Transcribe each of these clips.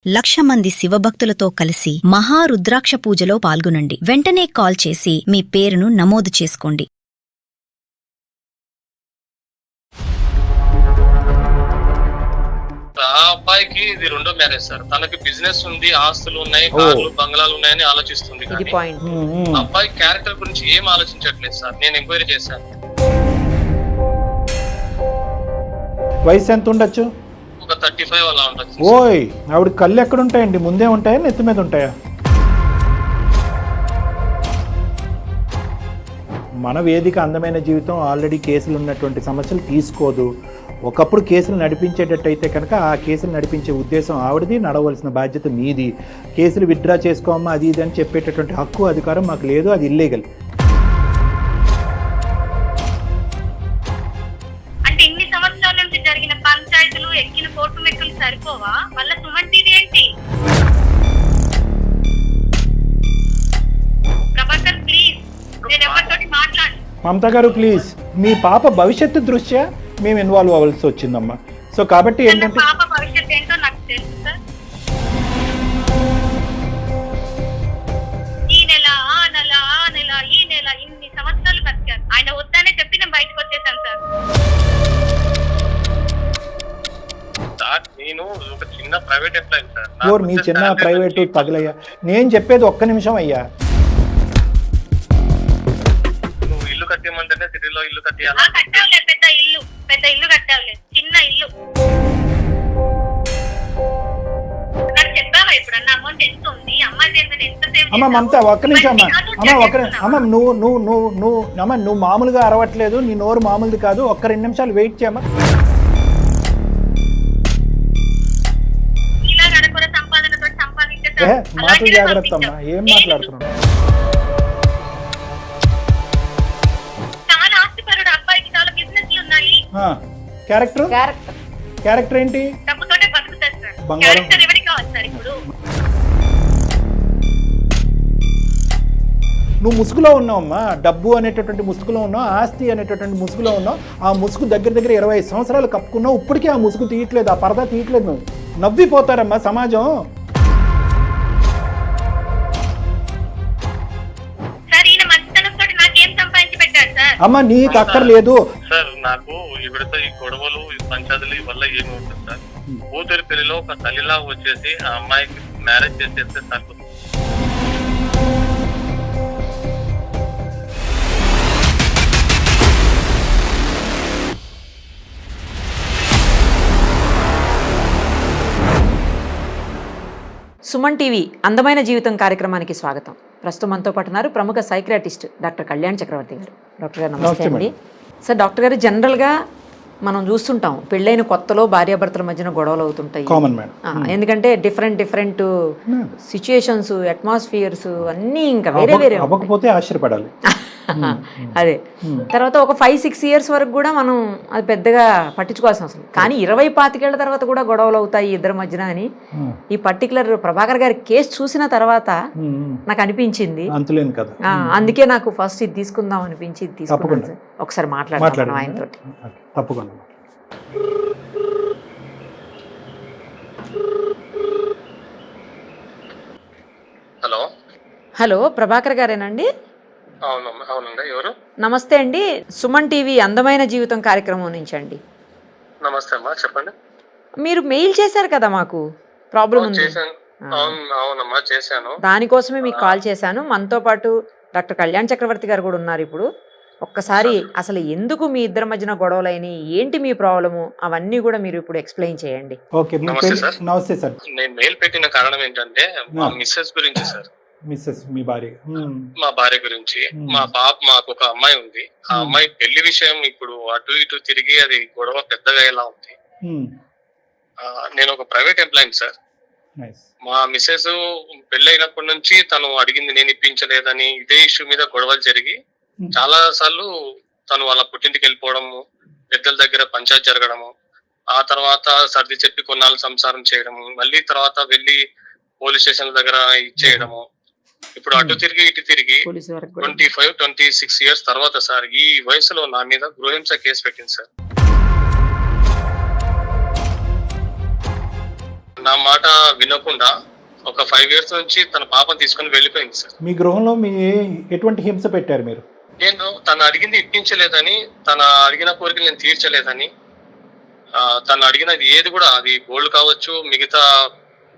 1,00,000 మంది శివభక్తులతో కలిసి మహారుద్రాక్ష పూజలో పాల్గొనండి. వెంటనే కాల్ చేసి మీ పేరును నమోదు చేసుకోండి. ఆ అబ్బాయికి ఇది రెండో మ్యారేజ్ సార్. తనకి బిజినెస్ ఉంది, ఆస్తులు ఉన్నాయి, కార్లు బంగ్లాలు ఉన్నాయని ఆలోచిస్తుంది. అబ్బాయి క్యారెక్టర్ గురించి ఏం ఆలోచించట్లేదు సార్. నేను ఎంక్వైరీ చేశాను. వయసు ఎంత ఉండొచ్చు? ఒక 35 అలా ఉండొచ్చు. ఓయ్, ఆవిడ కళ్ళు ఎక్కడ ఉంటాయండి? ముందే ఉంటాయా, నెత్తి మీద ఉంటాయా? మన వేదిక అందమైన జీవితం ఆల్రెడీ కేసులు ఉన్నటువంటి సమస్యలు తీసుకోదు. ఒకప్పుడు కేసులు నడిపించేటట్టయితే కనుక ఆ కేసులు నడిపించే ఉద్దేశం ఆవిడది, నడవలసిన బాధ్యత మీది. కేసులు విత్డ్రా చేసుకోమ్మా అది ఇది అని చెప్పేటటువంటి హక్కు అధికారం మాకు లేదు, అది ఇల్లీగల్. అంటే ఇన్ని సంవత్సరాల నుంచి జరిగిన పంచాయతీలు ఎక్కిన కోర్టు మెక్కులు సరిపోవా? మళ్ళీ సుమన్ టీవీ ఏంటి? ప్రభాకర్ ప్లీజ్, నేను ఎవరితోటి మాట్లాడు. మమతా గారు ప్లీజ్, మీ పాప భవిష్యత్తు దృష్ట్యా మేము ఇన్వాల్వ్ అవ్వాల్సి వచ్చిందమ్మా. సో కాబట్టి ఏంటంటే పాప భవిష్యత్తు ఏంటో నాకు తెలుసు సార్. ఈ నెల ఆ నెల ఆ నెల ఈ నెల ఇన్ని సంవత్సరాలు బతికారు. ఆయన వద్దనే చెప్పి నేను బయటకు వచ్చేసాను సార్ నేను ఒక చిన్న ప్రైవేట్ ఎంప్లాయీ సార్. ఓర్ మీ చిన్న ప్రైవేటు తగలయ్యా. నేను చెప్పేది ఒక్క నిమిషం అయ్యా. నువ్వు ఇల్లు కట్టేయమంటేనే సిటీలో ఇల్లు కట్టేయాలి. కట్టావులే, పెద్ద ఇల్లు కట్టావులే, చిన్న ఇల్లు. నాకు చెప్పావా ఎప్పుడన్నా అమౌంట్ ఎంత ఉంది, అమ్మాయి పేరు మీద ఎంత సేవ్? అమ్మ మమతా ఒక్క నిమిషం అమ్మా. అమ్మ నువ్వు మామూలుగా అరవట్లేదు, నీ నోరు మామూలుది కాదు. ఒక్క 2 నిమిషాలు వెయిట్ చేయమ్మా. ఇలా గడపర సంపాదనతో సంపాదించే మాటలు జాగ్రత్త అమ్మా. ఏం మాట్లాడుతున్నావు? చాలా ఆస్తిపరుడు అబ్బాయికి, చాలా బిజినెస్లు ఉన్నాయి. క్యారెక్టర్ ఏంటి? డబ్బుతోటే బతుకుతారు సార్. బంగారం. క్యారెక్టర్ ఎవరికి కావాలి సార్? ఇప్పుడు నువ్వు ముసుగులో ఉన్నావమ్మా. డబ్బు అనేటటువంటి ముసుగులో ఉన్నావు, ఆస్తి అనేటటువంటి ముసుగులో ఉన్నావు. ఆ ముసుగు దగ్గర 25 సంవత్సరాలు కప్పుకున్నావు. ఇప్పటికీ ఆ ముసుగు తీయట్లేదు, ఆ పరదా తీయట్లేదు. నువ్వు నవ్విపోతారమ్మా సమాజం. సార్ ఈయన మంచితనంతో నాకేం సంపాదించి పెట్టారు సార్? అమ్మ నీకు అక్కర్లేదు సార్. నాకు ఇవిడతో ఈ గొడవలు ఈ పంచాయతీలు వల్ల ఏమి ఉంటుంది సార్. కూతురి పెళ్లిలో ఒక తల్లిలా వచ్చేసి ఆ అమ్మాయికి మ్యారేజ్ చేసేస్తే సరిపోతుంది. సుమన్ టీవీ అందమైన జీవితం కార్యక్రమానికి స్వాగతం. ప్రస్తుతం మనతో పాటు ఉన్నారు ప్రముఖ సైకియాట్రిస్ట్ డాక్టర్ కళ్యాణ్ చక్రవర్తి గారు. డాక్టర్ గారు నమస్తే అండి. సార్, డాక్టర్ గారు జనరల్గా మనం చూస్తుంటాం పెళ్ళైన కొత్తలో భార్యాభర్తల మధ్యన గొడవలు అవుతుంటాయి. ఎందుకంటే డిఫరెంట్ సిచ్యుయేషన్స్, అట్మాస్ఫియర్స్ అన్నీ ఇంకా వేరే అవ్వకపోతే ఆశ్చర్యపడాలి. అదే తర్వాత ఒక 5-6 ఇయర్స్ వరకు కూడా మనం అది పెద్దగా పట్టించుకోవాల్సిన అవసరం. కానీ 20-25 ఏళ్ల తర్వాత కూడా గొడవలు అవుతాయి ఇద్దరి మధ్యన అని ఈ పర్టికులర్ ప్రభాకర్ గారి కేసు చూసిన తర్వాత నాకు అనిపించింది. అందుకే నాకు ఫస్ట్ ఇది తీసుకుందాం అనిపించి ఇది తీసుకున్నాను. ఒకసారి మాట్లాడతాను ఆయనతో. తప్పకుండా. హలో, ప్రభాకర్ గారేనండి? అవునండి. ఎవరు? నమస్తే అండి, సుమన్ టీవీ అందమైన జీవితం కార్యక్రమం నుంచి అండి. నమస్తే అమ్మా, చెప్పండి. మీరు మెయిల్ చేశారు కదా, మాకు ప్రాబ్లం ఉంది. అవునమ్మా, చేశాను. దానికోసమే మీకు కాల్ చేశాను. మనతో పాటు డాక్టర్ కళ్యాణ్ చక్రవర్తి గారు కూడా ఉన్నారు ఇప్పుడు. ఒక్కసారి అసలు ఎందుకు మీ ఇద్దరి మధ్యన గొడవలైన, ఏంటి మీ ప్రాబ్లము, అవన్నీ కూడా మీరు ఇప్పుడు ఎక్స్ప్లెయిన్ చేయండి. నమస్తే సార్. నేను మెయిల్ పెట్టిన కారణం ఏంటంటే మా మిస్సెస్ గురించి సార్. మిస్సెస్ మీ భార్య? మా భార్య గురించి. మా పాప, మాకు ఒక అమ్మాయి ఉంది. ఆ అమ్మాయి పెళ్లి విషయం ఇప్పుడు అటు ఇటు తిరిగి అది గొడవ పెద్దగా ఎలా ఉంది. నేను ఒక ప్రైవేట్ ఎంప్లాయీ సార్. మా మిస్సెస్ పెళ్లి అయినప్పటి నుంచి తను అడిగింది నేను ఇప్పించలేదని ఇదే ఇష్యూ మీద గొడవలు జరిగి చాలా సార్లు తను వాళ్ళ పుట్టింటికి వెళ్ళిపోవడము, పెద్దల దగ్గర పంచాయతీ జరగడము, ఆ తర్వాత సర్ది చెప్పి కొన్నాళ్ళు సంసారం చేయడము, మళ్ళీ తర్వాత వెళ్ళి పోలీస్ స్టేషన్ దగ్గర ఇచ్చేయడము. ఇప్పుడు అటు తిరిగి ఇటు తిరిగి 25-26 ఇయర్స్ తర్వాత సార్ ఈ వయసులో నా మీద గృహహింస కేసు పెట్టింది సార్. నా మాట వినకుండా ఒక 5 years నుంచి తన పాపను తీసుకొని వెళ్ళిపోయింది సార్. మీ గృహంలో ఎటువంటి హింస పెట్టారు మీరు? నేను తను అడిగింది ఇప్పించలేదని, తన అడిగిన కోరికలు నేను తీర్చలేదని, తను అడిగినది ఏది కూడా, అది గోల్డ్ కావచ్చు, మిగతా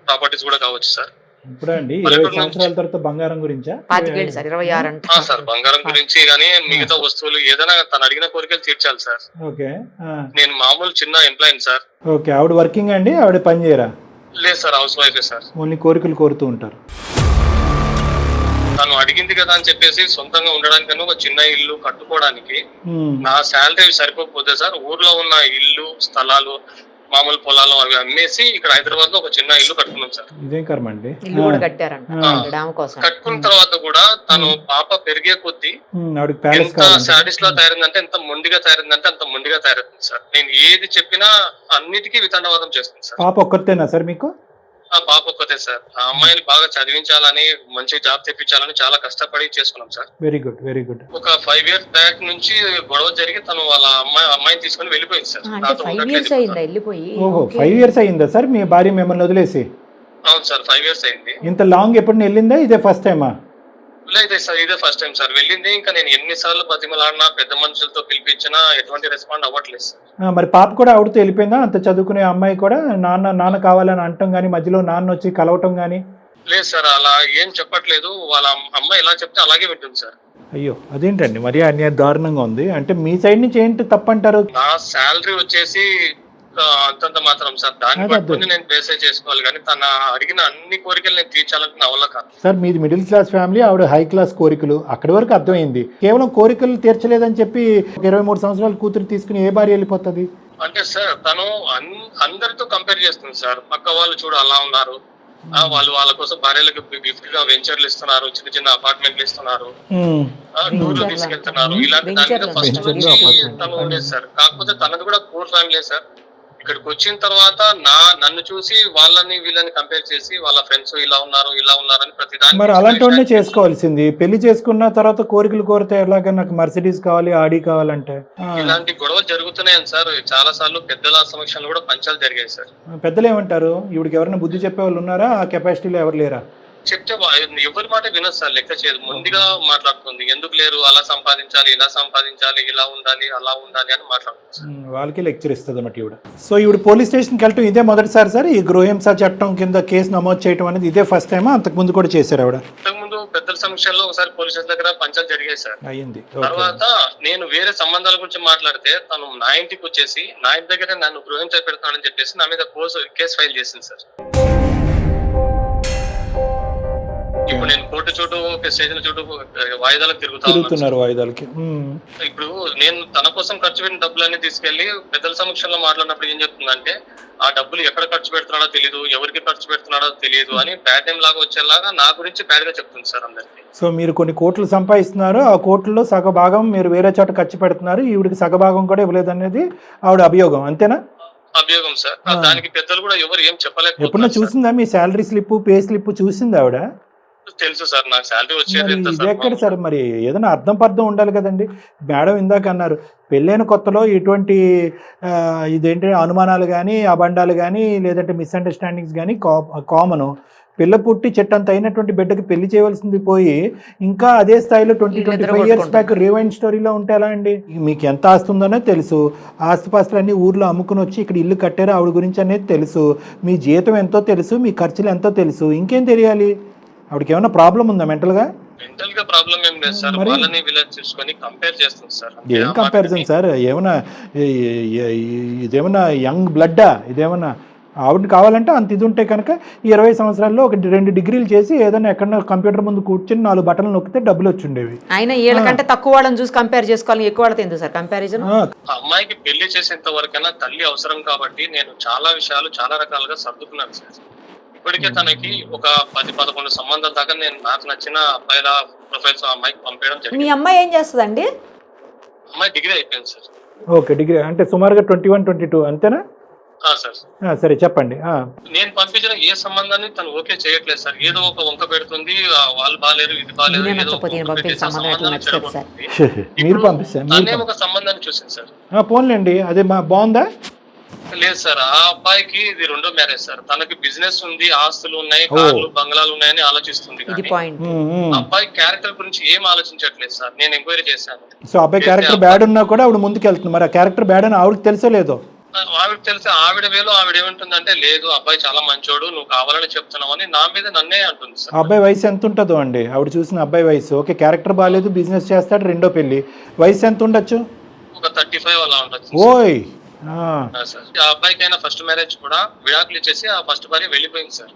ప్రాపర్టీస్ కూడా కావచ్చు సార్. ఇప్పుడు అండి 20 సంవత్సరాల తర్వాత బంగారం గురించా? 25 సార్, 26 అంటే సార్ బంగారం గురించి కానీ మిగతా వస్తువులు ఏదైనా తను అడిగిన కోరికలు తీర్చాలి సార్. ఓకే. నేను మామూలు చిన్న ఎంప్లాయీ సార్. ఓకే. ఆవిడ వర్కింగ్ అండి? ఆవిడ పని చేయరా? లేదు సార్, హౌస్ వైఫే సార్. ఓన్లీ కోరికలు కోరుతూ ఉంటారు. తను అడిగింది కదా అని చెప్పేసి సొంతంగా ఉండడానికన్నా ఒక చిన్న ఇల్లు కట్టుకోవడానికి నా శాలరీ సరిపోకపోతే సార్, ఊర్లో ఉన్న ఇల్లు, స్థలాలు, మామూలు పొలాలు అవి అమ్మేసి ఇక్కడ హైదరాబాద్ లో ఒక చిన్న ఇల్లు కట్టుకున్నాం సార్. ఇదేం కర్మ అండి. ఇల్లు కూడా కట్టారంట డామ్ కోసం. కట్టుకున్న తర్వాత కూడా తను పాప పెరిగే కొద్దీ ఎంత సాడిస్ట్ లా తయారైందంటే, ఎంత మొండిగా తయారైందంటే అంత మొండిగా తయారైంది సార్. నేను ఏది చెప్పినా అన్నిటికీ వితండవాదం చేస్తుంది సార్. పాప ఒక్కరితేనా సార్ మీకు? ఆ పాప ఒక్కతే సార్. ఆ అమ్మాయిని బాగా చదివించాలని, మంచి జాబ్ తెప్పించాలని చాలా కష్టపడి చేసుకున్నాం sir. Very good, very good. ఒక 5 years బ్యాక్ నుంచి గొడవ జరిగి తను వాళ్ళ అమ్మాయిని తీసుకుని వెళ్ళిపోయింది సార్. అంటే 5 years అయిందా వెళ్ళిపోయి? ఓహో, 5 years అయిందా సార్ మీ భార్య మిమ్మల్ని వదిలేసి? అవును సార్, 5 years అయింది. ఇంత లాంగ్ ఎప్పుడు వెళ్ళిందా? ఇదే ఫస్ట్ టైమా? లేదు సార్, ఇదే ఫస్ట్ టైం సార్ వెళ్ళింది. ఇంకా నేను ఎన్నిసార్లు బతిమలాడినా, పెద్ద మనుషులతో పిలిపించినా ఎటువంటి రెస్పాండ్ అవ్వట్లేదు సార్. మరి పాప కూడా ఆవిడతో వెళ్ళిపోయిందా? అంత చదువుకునే అమ్మాయి కూడా నాన్న కావాలని అంటాం కానీ మధ్యలో నాన్న వచ్చి కలవటం కానీ? లేదు సార్, అలా ఏం చెప్పట్లేదు. వాళ్ళ అమ్మాయి ఎలా చెప్తే అలాగే వింటుంది సార్. అయ్యో, అదేంటండి మరి అన్యాయ దారుణంగా ఉంది. అంటే మీ సైడ్ నుంచి ఏంటి తప్పంటారు? నా శాలరీ వచ్చేసి అంతంత మాత్రం సార్. దాన్ని పట్టుకుని నేను బేసే చేసుకోవాలి కానీ తన అడిగిన అన్ని కోరికలు నేను తీర్చాలంటే నా వల్ల కాదు సార్. మీది మిడిల్ క్లాస్ ఫ్యామిలీ, ఆవిడ హై క్లాస్ కోరికలు, అక్కడి వరకు అర్థమైంది. కేవలం కోరికలు తీర్చలేదని చెప్పి 23 సంవత్సరాల కూతురు తీసుకుని ఏ భార్య వెళ్ళిపోతుంది? అంటే సార్ తను అందరితో కంపేర్ చేస్తుంది సార్. పక్క వాళ్ళు చూడు అలా ఉన్నారు, వాళ్ళు వాళ్ళ కోసం భార్యలకు గిఫ్ట్ గా వెంచర్లు ఇస్తున్నారు, చిన్న చిన్న అపార్ట్మెంట్లు ఇస్తున్నారు, టూర్లు తీసుకెళ్తున్నారు. ఇలాంటి దాని మీద ఫస్ట్ నుంచి తను ఉండేది సార్. కాకపోతే తనది కూడా పూర్ ఫ్యామిలీ సార్. ఇక్కడికి వచ్చిన తర్వాత నన్ను చూసి వాళ్ళని వీళ్ళని కంపేర్ చేసి వాళ్ళ ఫ్రెండ్స్ ఇలా ఉన్నారు అని ప్రతిదాని. మరి అలాంటి వాడినే చేసుకోవాల్సింది. పెళ్లి చేసుకున్న తర్వాత కోరికలు కోరితే ఎలాగ? నాకు మర్సిడీస్ కావాలి, ఆడి కావాలంటే. ఇలాంటి గొడవలు జరుగుతున్నాయని సార్. చాలా సార్లు పెద్దల సమక్షంలో కూడా పంచాలు జరిగాయి సార్. పెద్దలు ఏమంటారు? ఇవిడికి ఎవరైనా బుద్ధి చెప్పే వాళ్ళు ఉన్నారా? ఆ కెపాసిటీలో ఎవరు లేరా? చెప్తే ఎవరి మాట వినదు సార్, లెక్క చేయదు. ముందుగా మాట్లాడుతుంది, ఎందుకు లేరు, అలా సంపాదించాలి, ఇలా సంపాదించాలి, ఇలా ఉండాలి, అలా ఉండాలి అని మాట్లాడుతుంది. వాళ్ళకి లెక్చర్ ఇస్తుంది అన్నమాట ఈవిడ. సో ఈవిడ పోలీస్ స్టేషన్కి వెళ్ళటం ఇదే మొదటిసారి సార్? ఈ గృహహింస చట్టం కింద కేసు నమోదు చేయడం అనేది ఇదే ఫస్ట్ టైమా? అంతకు ముందు కూడా చేశారు ఆవిడ? అంతకుముందు పెద్దల సమక్షంలో ఒకసారి పోలీస్ స్టేషన్ దగ్గర పంచాలు జరిగాయి సార్. అయ్యింది. తర్వాత నేను వేరే సంబంధాల గురించి మాట్లాడితే తను నా ఇంటికి వచ్చేసి నా ఇంటి దగ్గర నన్ను గృహహింస పెడతానని చెప్పేసి నా మీద కేసు ఫైల్ చేసింది సార్. ఇప్పుడు నేను కోర్టు చుట్టూ, స్టేషన్ చుట్టూ వాయిదాలకు తిరుగుతున్నారు. వాయిదాలకి ఇప్పుడు నేను తన కోసం ఖర్చు పెట్టిన డబ్బులన్నీ తీసుకెళ్లి పెద్దల సమక్షంలో మాట్లాడినప్పుడు ఏం చెప్తుందంటే, ఆ డబ్బులు ఎక్కడ ఖర్చు పెడుతున్నాడో తెలియదు, ఎవరికి ఖర్చు పెడుతున్నాడో తెలియదు అని బ్యాడ్ నేమ్ లాగా వచ్చేలాగా నా గురించి బ్యాడ్ గా చెప్తుంది సార్ అందరికి. సో మీరు కొన్ని కోట్లు సంపాదిస్తున్నారు, ఆ కోట్లలో సగభాగం మీరు వేరే చోట ఖర్చు పెడుతున్నారు, ఈవిడికి సగభాగం కూడా ఇవ్వలేదు అనేది ఆవిడ అభియోగం, అంతేనా? అభియోగం సార్. దానికి పెద్దలు కూడా ఎవరు ఏం చెప్పలేదు. ఎప్పుడన్నా చూసిందా మీ శాలరీ స్లిప్, పే స్లిప్ చూసింది ఆవిడ? తెలుసు సార్, నాకు శాలరీ వచ్చేది. ఎక్కడ సార్ మరి ఏదైనా అర్థం పర్థం ఉండాలి కదండి. మేడం ఇందాక అన్నారు పెళ్ళైన కొత్తలో ఇటువంటి ఇదేంటి అనుమానాలు కానీ, అబండాలు కానీ, లేదంటే మిస్అండర్స్టాండింగ్స్ కానీ కామను. పిల్ల పుట్టి చెట్టంత అయినటువంటి బిడ్డకి పెళ్లి చేయవలసింది పోయి ఇంకా అదే స్థాయిలో 20-25 years బ్యాక్ రివైండ్ స్టోరీలో ఉంటే ఎలా అండి? మీకు ఎంత ఆస్తి ఉందనే తెలుసు, ఆస్తిపాస్తులన్నీ ఊర్లో అమ్ముకుని వచ్చి ఇక్కడ ఇల్లు కట్టారు, ఆవిడ గురించి అనేది తెలుసు, మీ జీతం ఎంతో తెలుసు, మీ ఖర్చులు ఎంతో తెలుసు, ఇంకేం తెలియాలి? ఆవిడకి ఏమైనా ప్రాబ్లం ఉందా మెంటల్గా? మెంటల్ గా ప్రాబ్లం ఏం లేదు సార్. వాళ్ళని వీళ్ళని చూసుకొని కంపేర్ చేస్తుంది సార్. ఏం కంపారిజన్ సార్? ఏమన్నా ఇదేమన్నా యంగ్ బ్లడ్డా? ఇదేమన్నా ఆవిడ కావాలంటే అంత ఇది ఉంటే కనుక 20 సంవత్సరాల్లో 2 degrees చేసి ఏదైనా ఎక్కడన్నా కంప్యూటర్ ముందు కూర్చొని 4 బటన్లు నొక్కితే డబ్బులు వచ్చి ఉండేవి. ఆయన వీళ్ళకంటే తక్కువ వాళ్ళని చూసి కంపేర్ చేసుకోవాలి, ఎక్కువ వాళ్ళతో ఎందుకు సార్ కంపారిజన్? అమ్మాయికి పెళ్లి చేసేంత వరకైనా తల్లి అవసరం కాబట్టి నేను చాలా విషయాలు చాలా రకాలుగా సర్దుకున్నాను సార్. ఇప్పటికే తనకి ఒక 10-11 సంబంధాల దాకా నేను నాకు నచ్చిన అబ్బాయిల ప్రొఫైల్స్ అమ్మాయికి పంపించడం జరిగింది. మీ అమ్మాయి ఏం చేస్తుందండి? అమ్మాయి డిగ్రీ అయిపోయింది సార్. ఓకే, డిగ్రీ అంటే సుమారుగా 21-22 అంతేనా? సార్ సరే చెప్పండి. నేను పంపించిన ఏ సంబంధాన్ని తను ఓకే చేయట్లేదు సార్. ఏదో ఒక వంక పెడుతుంది, వాళ్ళు బాగాలేరు, ఇది బాగాలేరు, మీరు పంపిస్తారు. ఒక సంబంధాన్ని చూసింది సార్. పోన్లేండి, అదే బాగుందా? లేదు సార్, ఆ అబ్బాయికి ఇది రెండో మ్యారేజ్ సార్. తనకి బిజినెస్ ఉంది, ఆస్తులు ఉన్నాయి, కార్లు బంగ్లాలు ఉన్నాయని ఆలోచిస్తుంది. ఇది కానీ పాయింట్. అబ్బాయి క్యారెక్టర్ గురించి ఏం ఆలోచించట్లేదు సార్. నేను ఎంక్వైరీ చేశాను. సో అబ్బాయి క్యారెక్టర్ బ్యాడ్ ఉన్నా కూడా ఆవిడ ముందుకు వెళ్తుంది. మరి ఆ క్యారెక్టర్ బ్యాడ్ అని ఆవిడకి తెలుసో లేదో? ఆవిడ తెలిసి ఆవిడ వేలో ఆవిడ ఏమంటుందంటే, లేదు అబ్బాయి చాలా మంచోడు, నువ్వు కావాలని చెప్తున్నావు అని నా మీద నన్నే అంటుంది సార్. అబ్బాయి వయసు ఎంత ఉంటుందో అండి? ఆవిడ చూసిన అబ్బాయి వయసు, ఓకే క్యారెక్టర్ బాగాలేదు, బిజినెస్ చేస్తాడు, రెండో పెళ్లి, వయసు ఎంత ఉండొచ్చు? ఒక 35 అలా ఉండొచ్చు. ఓయ్ సార్ ఆ అబ్బాయికి అయినా ఫస్ట్ మ్యారేజ్ కూడా విడాకులు ఇచ్చేసి ఆ ఫస్ట్ భార్య వెళ్ళిపోయింది సార్.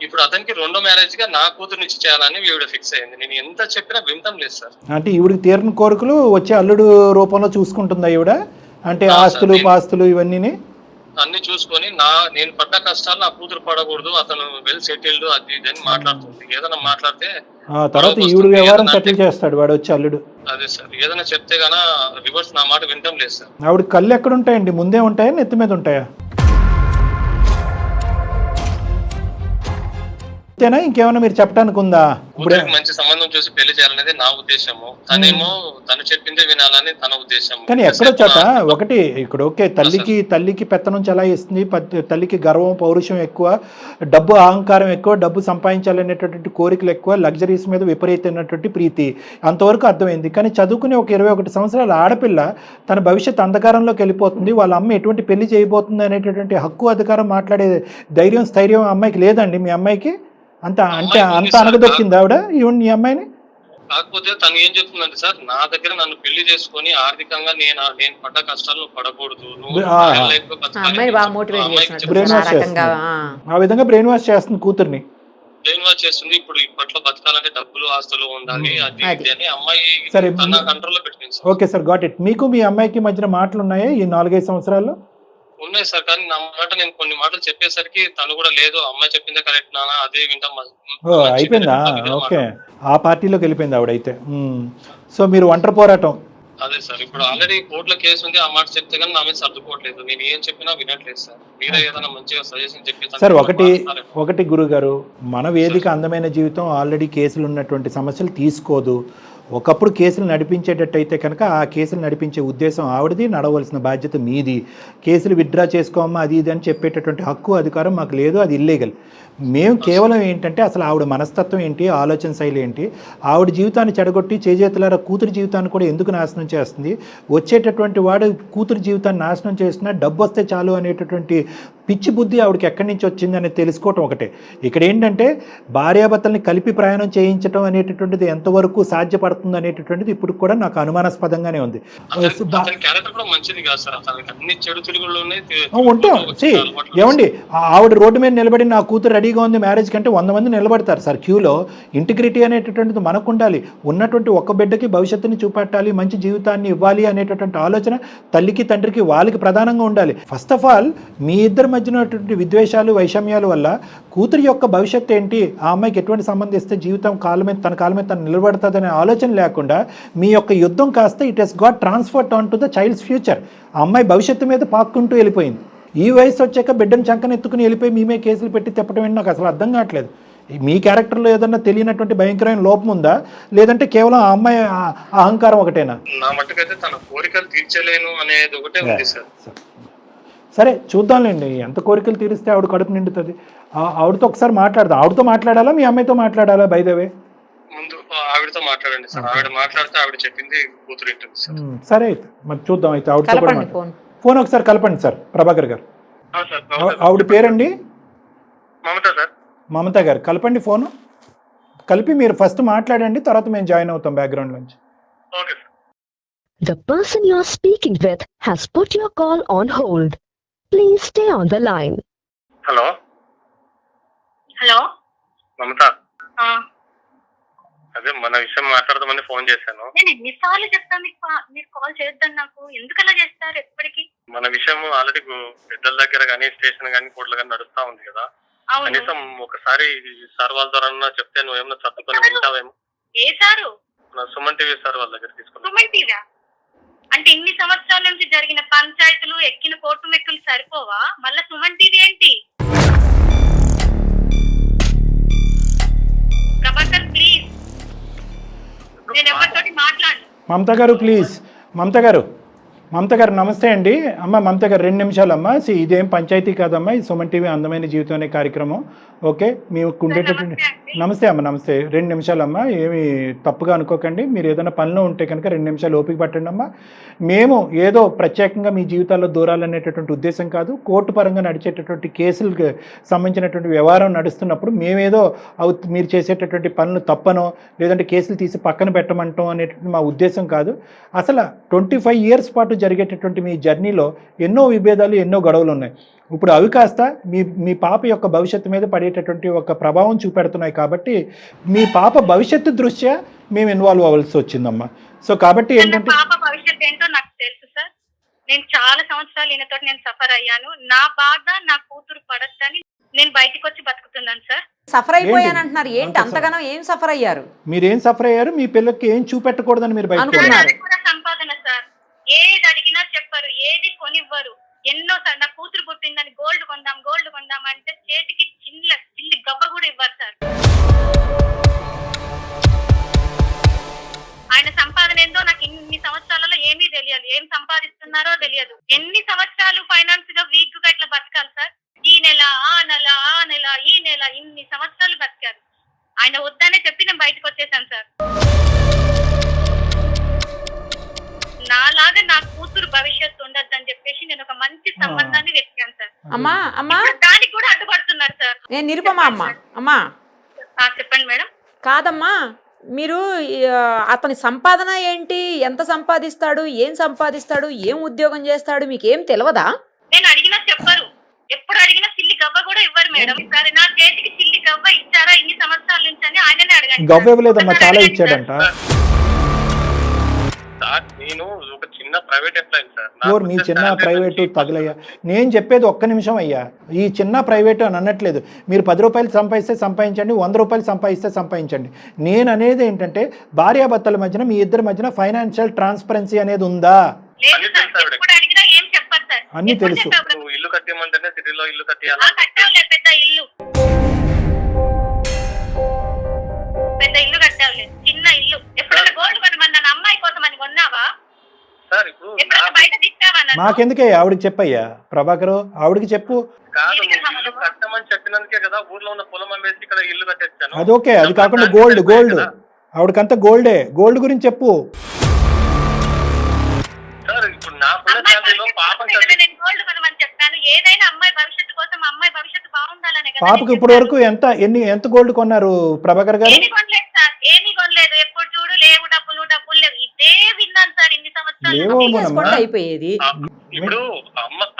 ఇప్పుడు అతనికి రెండో మ్యారేజ్ గా నా కూతురునిచ్చి చేయాలని ఈవిడ ఫిక్స్ అయింది. నేను ఎంత చెప్పినా వింతం లేదు సార్. అంటే ఈవిడికి తీరని కోరికలు వచ్చే అల్లుడు రూపంలో చూసుకుంటుందా ఈవిడ? అంటే ఆస్తులు పాస్తులు ఇవన్నీ అన్ని చూసుకొని నేను పడ్డ కష్టాలు నా కూతురు పడకూడదు, అతను వెల్ సెటిల్డ్ అది ఇది అని మాట్లాడుతుంది. ఏదైనా మాట్లాడితే తర్వాత ఈవిడ వ్యవహారం సెటిల్ చేస్తాడు వాడు వచ్చి అల్లుడు. అదే సార్, ఏదైనా చెప్తే గానా రివర్స్ నా మాట వింటం లేదు సార్. ఆవిడ కళ్ళు ఎక్కడ ఉంటాయండి? ముందే ఉంటాయా నెత్తి మీద ఉంటాయా? అంతేనా, ఇంకేమైనా మీరు చెప్పడానికి ఉందా? మంచి సంబంధం చూసి పెళ్లి చేయాలనేది నా ఉద్దేశము. తనేమో తను చెప్పిందే వినాలని తన ఉద్దేశం. కానీ ఎక్కడో చోట ఒకటి ఇక్కడ ఓకే, తల్లికి పెత్తనం చెలాయిస్తుంది, తల్లికి గర్వం పౌరుషం ఎక్కువ, డబ్బు అహంకారం ఎక్కువ, డబ్బు సంపాదించాలనేటటువంటి కోరికలు ఎక్కువ, లగ్జరీస్ మీద విపరీతమైనటువంటి ప్రీతి, అంతవరకు అర్థమైంది. కానీ చదువుకునే ఒక 21 సంవత్సరాల ఆడపిల్ల తన భవిష్యత్ అంధకారంలోకి వెళ్ళిపోతుంది. వాళ్ళ అమ్మ ఎటువంటి పెళ్లి చేయబోతుంది అనేటటువంటి హక్కు అధికారం మాట్లాడే ధైర్యం స్థైర్యం అమ్మాయికి లేదండి. మీ అమ్మాయికి అంత అనగదొక్కింది ఆవిడ ఈ అమ్మాయిని? కాకపోతే తను ఏం చెప్తుందంటే సార్, నా దగ్గర నన్ను పెళ్లి చేసుకుని ఆర్థికంగా నేను పడ్డ కష్టాలు పడకూడదు, ఆ విధంగా బ్రెయిన్ వాష్ చేస్తుంది కూతుర్ని. బ్రెయిన్ వాష్ చేస్తుంది. ఇప్పుడు ఇప్పట్లో బతకాలంటే డబ్బులు ఆస్తులు ఉండాలి అది అని అమ్మాయి సరే తన కంట్రోల్లో పెట్టింది. Okay sir, got it. మీకు మీ అమ్మాయికి మధ్యన మాటలు ఉన్నాయా ఈ 4-5 సంవత్సరాల్లో? ఉన్నాయి సార్, కానీ నా మాట నేను కొన్ని మాటలు చెప్పేసరికి తను కూడా లేదు అమ్మాయి చెప్పిందే కరెక్ట్ నానా అదే వింటాం. అయిపోయిందా? ఓకే, ఆ పార్టీలోకి వెళ్ళిపోయింది ఆవిడైతే. సో మీరు ఒంటరి పోరాటం. అదే సార్, ఇప్పుడు ఆల్రెడీ కోర్టులో కేసు ఉంది. ఆ మాట చెప్తే కానీ నా మీద సర్దుకోవట్లేదు. నేను ఏం చెప్పినా వినట్లేదు సార్. మీరే ఏదైనా మంచిగా సజెషన్ చెప్పి సార్. ఒకటి గురువు గారు, మన వేదిక అందమైన జీవితం ఆల్రెడీ కేసులు ఉన్నటువంటి సమస్యలు తీసుకోదు. ఒకప్పుడు కేసులు నడిపించేటట్టయితే కనుక ఆ కేసులు నడిపించే ఉద్దేశం ఆవిడది, నడవలసిన బాధ్యత మీది. కేసులు విత్డ్రా చేసుకోమ్మా అది ఇది అని చెప్పేటటువంటి హక్కు అధికారం మాకు లేదు, అది ఇల్లీగల్. మేము కేవలం ఏంటంటే అసలు ఆవిడ మనస్తత్వం ఏంటి, ఆలోచన శైలి ఏంటి, ఆవిడ జీవితాన్ని చెడగొట్టి చేజేతులారా కూతురు జీవితాన్ని కూడా ఎందుకు నాశనం చేస్తుంది, వచ్చేటటువంటి వాడు కూతురు జీవితాన్ని నాశనం చేస్తున్నా డబ్బు వస్తే చాలు అనేటటువంటి పిచ్చి బుద్ధి ఆవిడకి ఎక్కడి నుంచి వచ్చిందని తెలుసుకోవటం ఒకటే. ఇక్కడ ఏంటంటే భార్యాభర్తల్ని కలిపి ప్రయాణం చేయించడం అనేటటువంటిది ఎంతవరకు సాధ్యపడుతుంది అనేటటువంటిది ఇప్పుడు కూడా నాకు అనుమానాస్పదంగానే ఉంది. ఉంటాం ఏమండి, ఆవిడ రోడ్డు మీద నిలబడి నా కూతురు రెడీగా ఉంది మ్యారేజ్ కంటే 100 మంది నిలబడతారు సార్ క్యూలో. ఇంటిగ్రిటీ అనేటటువంటిది మనకు ఉండాలి. ఉన్నటువంటి ఒక్క బిడ్డకి భవిష్యత్తుని చూపెట్టాలి, మంచి జీవితాన్ని ఇవ్వాలి అనేటటువంటి ఆలోచన తల్లికి తండ్రికి వాళ్ళకి ప్రధానంగా ఉండాలి. ఫస్ట్ ఆఫ్ ఆల్ మీ ఇద్దరి మధ్యనటువంటి విద్వేషాలు వైషమ్యాల వల్ల కూతురి యొక్క భవిష్యత్తు ఏంటి, ఆ అమ్మాయికి ఎటువంటి సంబంధం ఇస్తే జీవితం తన కాళ్ళ మీద తను నిలబడుతుందనే ఆలోచన లేకుండా మీ యొక్క యుద్ధం కాస్త it has got transferred on to the child's future. ఆ అమ్మాయి భవిష్యత్తు మీద పాక్కుంటూ వెళ్ళిపోయింది. ఈ వయసు వచ్చాక బిడ్డను చంకనెత్తుకుని వెళ్ళిపోయి మేమే కేసులు పెట్టి తిప్పటం ఏంటి నాకు అసలు అర్థం కావట్లేదు. మీ క్యారెక్టర్లో ఏదన్నా తెలియనటువంటి భయంకరమైన లోపం ఉందా, లేదంటే కేవలం ఆ అమ్మాయి అహంకారం ఒకటేనా? నా మట్టుకైతే తన కోరికలు తీర్చలేను అనేది ఒకటే ఉంది సార్. సరే చూద్దాంలేండి, ఎంత కోరికలు తీరిస్తే ఆవిడ కడుపు నిండుతుంది. ఆవిడతో ఒకసారి మాట్లాడదాం. ఆవిడతో మాట్లాడాలా మీ అమ్మాయితో మాట్లాడాలా? బై ద వే ముందు ఆవిడతో మాట్లాడండి సార్. ఆవిడ మాట్లాడితే ఆవిడ చెప్పింది కూతురు ఇంటుంది సార్. సరే అయితే మరి చూద్దాం. అయితే ఆవిడతో కూడా ఫోన్ ఒకసారి కలపండి సార్. ప్రభాకర్ గారు, ఆవిడ పేరండి మమత సార్. మమత గారు కలపండి, ఫోను కలిపి మీరు ఫస్ట్ మాట్లాడండి, తర్వాత మేము జాయిన్ అవుతాం బ్యాక్గ్రౌండ్ నుంచి. Okay sir. The person you are speaking with has put your call on hold. Please stay on the line. Hello hello Mamata, అదే మన విషయం మాట్లాడదామని ఫోన్ చేశాను. నేను ఎన్నిసార్లు చెప్తాను మీరు కాల్ చేయొద్దని, నాకు ఎందుకు అలా చేస్తారు ఎప్పటికీ? మన విషయం ఆల్రెడీ పెద్దల దగ్గర కానీ స్టేషన్ కానీ కోర్టులు కానీ నడుస్తా ఉంది కదా. కనీసం ఒకసారి సార్ వాళ్ళ ద్వారా చెప్తే నువ్వు ఏమన్నా చదువుకొని వింటావేమో. ఏ సారు? సుమన్ టీవీ సార్ వాళ్ళ దగ్గర తీసుకున్నా. సుమన్ టీవీ అంటే ఇన్ని సంవత్సరాల నుంచి జరిగిన పంచాయతీలు ఎక్కిన కోర్టు మెక్కులు సరిపోవా? మళ్ళా సుమన్ టీవీ ఏంటి? ప్రభాకర్ ప్లీజ్, నేను ఎవరితోటి మాట్లాడు. మమత గారు ప్లీజ్, మమత గారు మమత గారు నమస్తే అండి. అమ్మ మమత గారు 2 నిమిషాలు అమ్మ. ఇదేం పంచాయతీ కాదమ్మా, ఇది సుమన్ టీవీ అందమైన జీవితం అనే కార్యక్రమం. ఓకే, మీకు ఉండేటటువంటి నమస్తే అమ్మ, నమస్తే. 2 నిమిషాలు అమ్మ, ఏమి తప్పుగా అనుకోకండి. మీరు ఏదైనా పనిలో ఉంటే కనుక 2 నిమిషాలు ఓపిక పట్టండి అమ్మ. మేము ఏదో ప్రత్యేకంగా మీ జీవితాల్లో దూరాలనేటటువంటి ఉద్దేశం కాదు. కోర్టు పరంగా నడిచేటటువంటి కేసులకు సంబంధించినటువంటి వ్యవహారం నడుస్తున్నప్పుడు మేమేదో మీరు చేసేటటువంటి పనులు తప్పనో లేదంటే కేసులు తీసి పక్కన పెట్టమంటాం అనేటువంటి మా ఉద్దేశం కాదు. అసలు 25 ఇయర్స్ పాటు జరిగేటటువంటి మీ జర్నీలో ఎన్నో విభేదాలు, ఎన్నో గొడవలు ఉన్నాయి. ఇప్పుడు అవి కాస్త మీ పాప యొక్క భవిష్యత్తు మీద పడేటటువంటి ఒక ప్రభావం చూపెడుతున్నాయి. కాబట్టి మీ పాప భవిష్యత్తు దృష్ట్యా మేము ఇన్వాల్వ్ అవ్వాల్సి వచ్చిందమ్మా. సో కాబట్టి ఏంటంటే పాప భవిష్యత్తు ఏంటో నాకు తెలుసు సార్. నేను చాలా సంవత్సరాలు ఈయనతో నేను సఫర్ అయ్యాను. నా బాధ నా కూతురు పడద్దని నేను బయటకు వచ్చి బతుకుతున్నాను సార్. సఫర్ అయిపోయాను అంటున్నారు. ఏంటి అంతగానో ఏం సఫర్ అయ్యారు? మీరేం సఫర్ అయ్యారు? మీ పిల్లకి ఏం చూపెట్టకూడదని మీరు బయట సంపాదన సార్. ఏది అడిగినా చెప్పరు, ఏది కొనివ్వరు. ఎన్నో సార్ నా కూతురు పుట్టిందని గోల్డ్ కొందాం అంటే చేతికి చిల్లి గవ్వ కూడా ఇవ్వరు సార్. ఆయన సంపాదన ఏందో నాకు ఇన్ని సంవత్సరాలలో ఏమీ తెలియదు. ఏం సంపాదిస్తున్నారో తెలియదు. ఎన్ని సంవత్సరాలు ఫైనాన్స్ గా వీక్ గా ఇట్లా బతకాలి సార్? ఈ నెల ఆ నెల ఈ నెల ఇన్ని సంవత్సరాలు బతికారు. ఆయన వద్దనే చెప్పి నేను బయటకు వచ్చేసాను సార్. నాలాగా నా కూతురు భవిష్యత్తు ఉండద్దని చెప్పేసి నేను ఒక మంచి సంబంధాన్ని వెతికాను సార్. అమ్మా దానికి కూడా అడ్డుపడుతున్నారు సార్. నేను నిరుపమా అమ్మా. చెప్పండి మేడం. కాదమ్మా, మీరు అతని సంపాదన ఏంటి, ఎంత సంపాదిస్తాడు, ఏం సంపాదిస్తాడు, ఏం ఉద్యోగం చేస్తాడు, మీకేం తెలియదా? నేను అడిగినా చెప్పరు. ఎప్పుడు అడిగినా చిల్లి గవ్వ కూడా ఇవ్వరు మేడం. సరే నా చేతికి చిల్లి గవ్వ ఇచ్చారా ఇన్ని సంవత్సరాల నుంచి అని ఆయననే అడగండి. గవ్వ ఇవ్వలేదమ్మా, చాలా ఇచ్చాడంట. నేను ఒక చిన్న ప్రైవేట్ ఎంప్లాయీ సార్. మీ చిన్న ప్రైవేటు తగులయ్యా. నేను చెప్పేది ఒక్క నిమిషం అయ్యా. ఈ చిన్న ప్రైవేటు అని అనట్లేదు. మీరు 10 రూపాయలు సంపాదిస్తే సంపాదించండి, 100 రూపాయలు సంపాదిస్తే సంపాదించండి. నేను అనేది ఏంటంటే భార్యాభర్తల మధ్యన మీ ఇద్దరి మధ్యన ఫైనాన్షియల్ ట్రాన్స్పరెన్సీ అనేది ఉందా? అన్ని తెలుసు. ఇల్లు కట్టేయమంటేనే సిటీలో ఇల్లు కట్టేయాలి. పెద్ద ఇల్లు కట్టావులే, చిన్న ఇల్లు. ఎప్పుడైనా గోల్డ్ కొనమన్నా అమ్మాయి కోసం అని కొన్నావా సార్? ఇప్పుడు బయట తీస్తావా? మాకెందుకే, ఆవిడకి చెప్పయ్యా ప్రభాకర్, ఆవిడకి చెప్పు. కాదు, ఇల్లు కట్టమని చెప్పినందుకే కదా ఊర్లో ఉన్న పొలం అమ్మేసి ఇక్కడ ఇల్లు కట్టేస్తాను. అది ఓకే, అది కాకుండా గోల్డ్ ఆవిడకంతా గోల్డ్ గురించి చెప్పు సార్. ఇప్పుడు నా పిల్లలు పాపం నేను గోల్డ్ కొనమని చెప్పాను. ఏదైనా అమ్మాయి భవిష్యత్తు కోసం, అమ్మాయి భవిష్యత్తు బాగుండాలనే కదా. పాపకు ఇప్పటి వరకు ఎంత గోల్డ్ కొన్నారు ప్రభాకర్ గారు? ఏమీ కొనలేదు సార్, ఏమీ కొనలేదు. ఎప్పుడు చూడు లేవు డబ్బులు లేవు, ఇదే విన్నాను సార్ ఇన్ని సంవత్సరాలు. అయిపోయేది. ఇప్పుడు